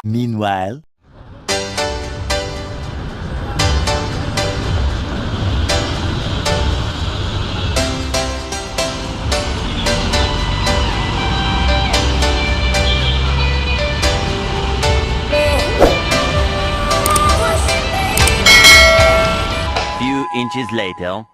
Meanwhile, few inches later.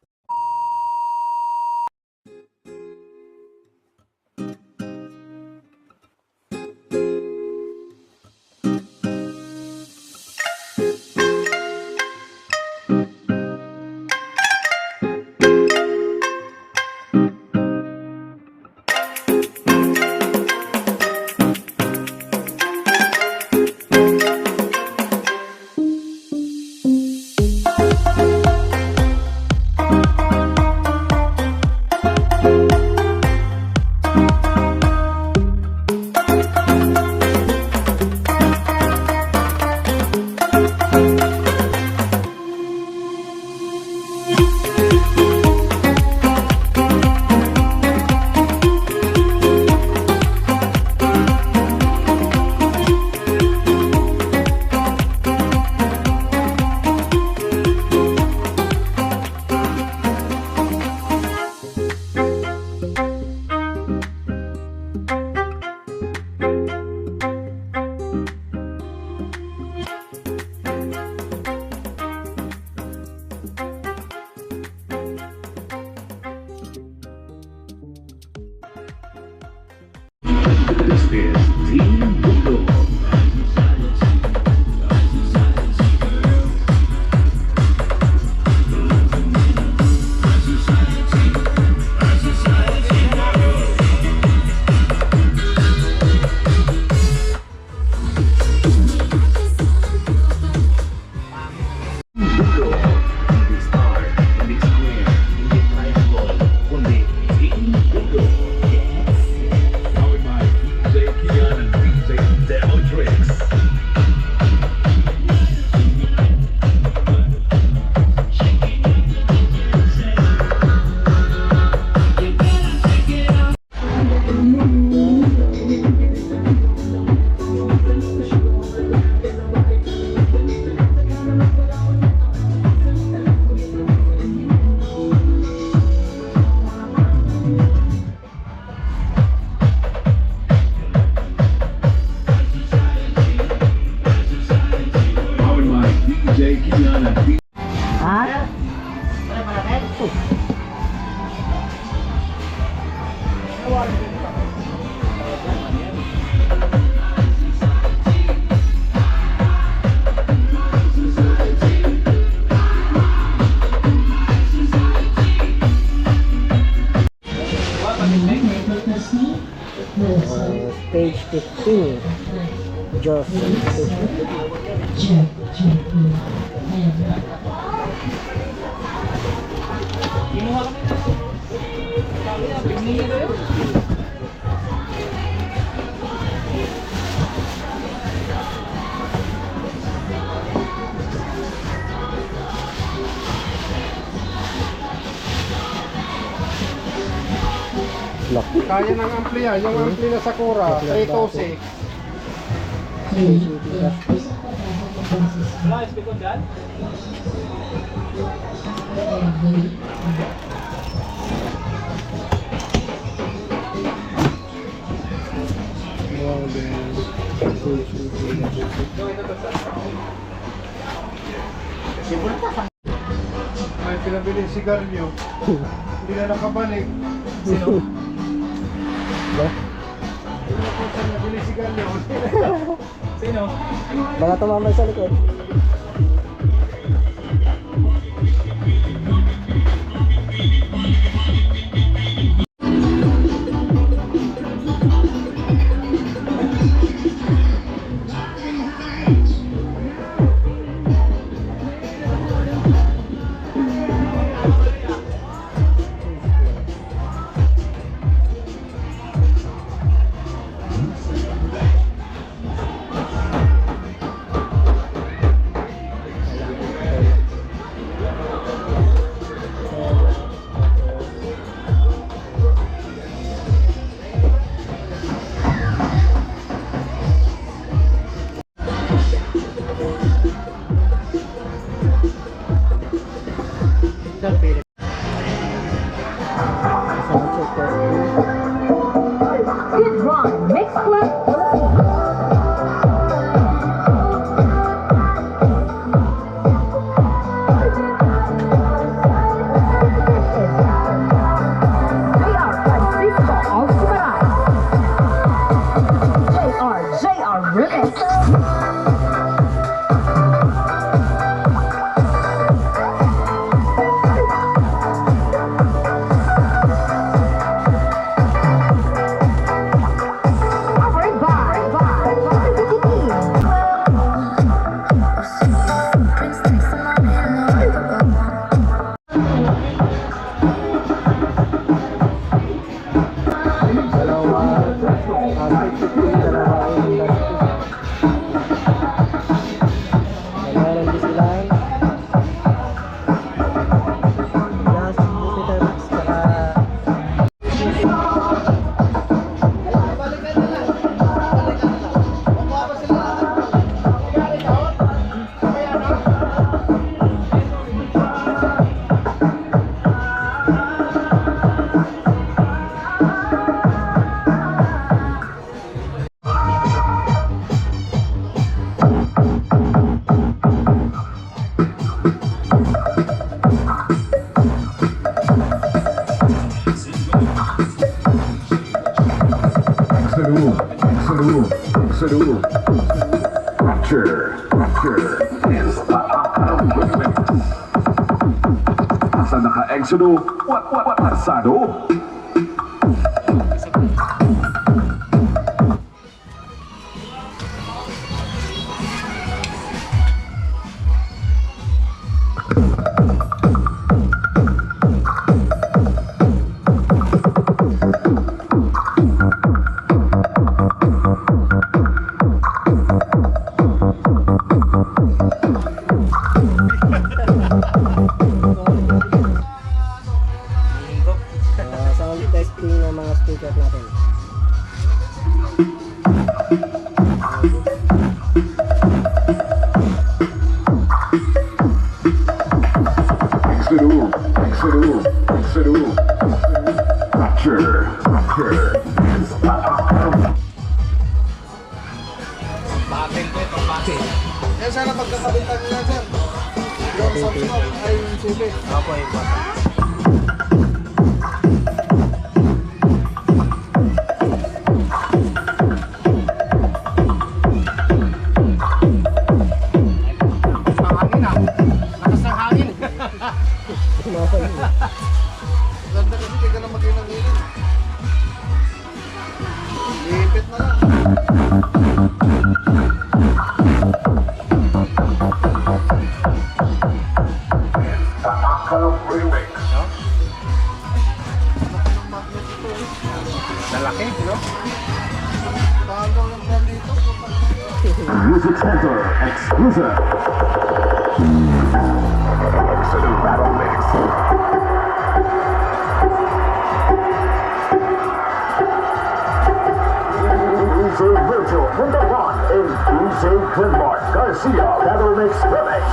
Page 15. JOSON Kaya ng ampli yan, yung ampli na Sakura, 326. Nice, because that. May pinabili sigarilyo. Hindi na nakabalik. Sino? Hindi na po siya nabili sigarilyo. Sino? Mga tumambay sa likod. Sound check testing. Jhon, mix plus. Sa naka-exodo, what pasado? Sound testing ng mga speaker natin. Exodo. Roger. Yan sana pagkakabitan nila, sir. Yung Samsung ay yung suki. Ako yung bata. Hangin ah. Lakas ng hangin. Ganda kasi hindi ka na mag-inang-inang. Lipit na lang. Lalaki, no? Bago ng brand dito. Music Center exclusive. Exodo Battle Mix. Cruiser Virtual #1 in Cruiser Glenmark Garcia Battle Mix Remix.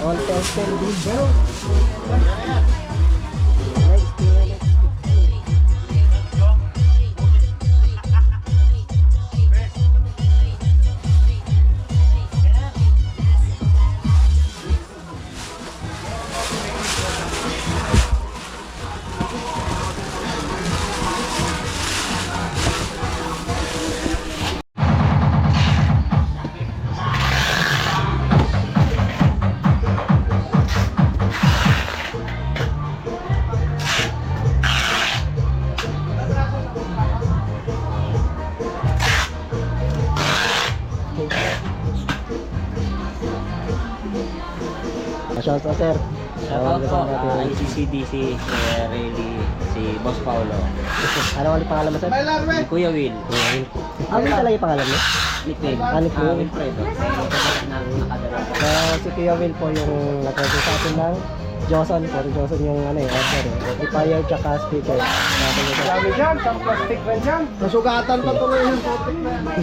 All testing video. Shout out, sir. Shoutout po, ICCDC, si Rayleigh, si Boss Paolo, Ano ulit pangalan mo, sir? May larme! si Kuya Will, Ano talaga yung pangalan mo? nickname, Nickname? Wilfredo, nakadala. Si Kuya Will po yung nag-record sa atin ng JOSON, puro JOSON yung ano eh, order eh. Amplifier tsaka speaker. Dami dyan, sa plastic rin dyan. Nasugatan pa tuloy yung topic na yan.